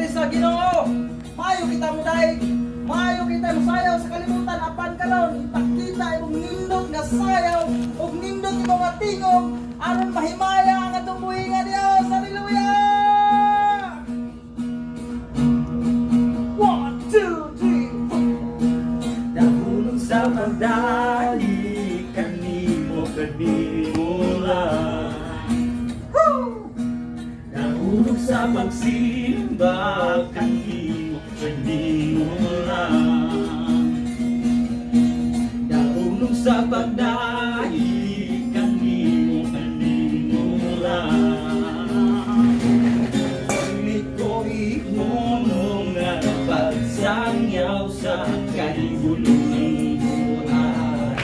sa Ginoo. Maayo kita mo dahil. Maayo kita mo sayaw sa kalimutan. Apan karon ipakita imong nindot nga sayaw ug nindot imong nga tingog aron mahimaya ang atong buhi nga Dios. Hallelujah! 1, 2, 3, 4. Nahulog sa pagdali kanimo lang. Nahulog sa pagsimba kanimo lang. Nahulog sa pagdali kanimo lang. Paglit ko ikunong na pagsangyaw sa kahigulong buhay.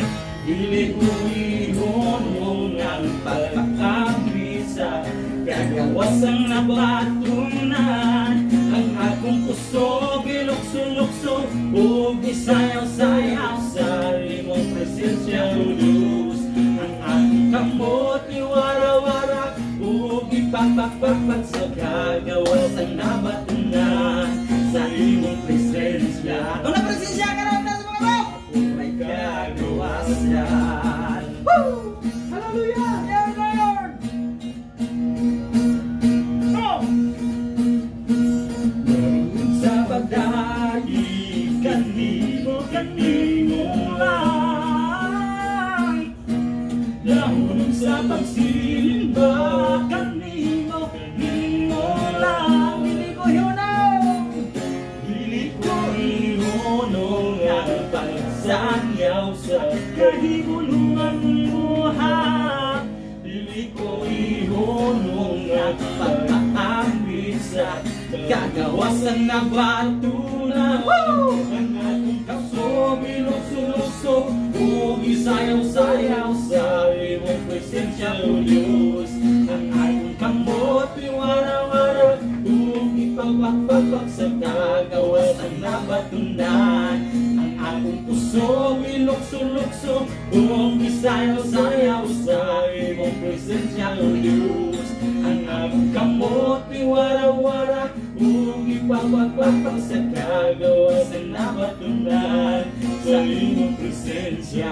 Dili ko ihunong ang pagkakambi sa kagawasang nabatunan. Ang akong puso bilukso-lukso ug isayaw-sayaw sa imong presensya, O Diyos. Ang akong kamot iwara-wara ug ipapakpakpak sa kagawasang nabatunan sa imong presensya. Kung na-presensya ka rin na sa mga bawang. May kagawasan. Woo! Hallelujah! Yeah, Lord! So, Sa pagdali kanimo lang. Nahulog sa pagsimba kanimo lang. hindi ko hinunaw. Dili ko ihunong ang pagsangyaw sa kahigulungan buhay. Dili ko ihunong ang pagkakamit sa kagawasan na batunan. Ang atong kaso bilukso-lukso ug isayaw-sayaw sa imong presensya, O Diyos. Ang atong kamot iwara-wara ug ipapakpakpak sa kagawasan na batunan. Ang akong puso bilukso-lukso ug isayaw-sayaw sa imong presensya, O Diyos. Ang akong kamot iwara-wara ug ipapakpakpak sa kagawasan na batunan sa imong presensya.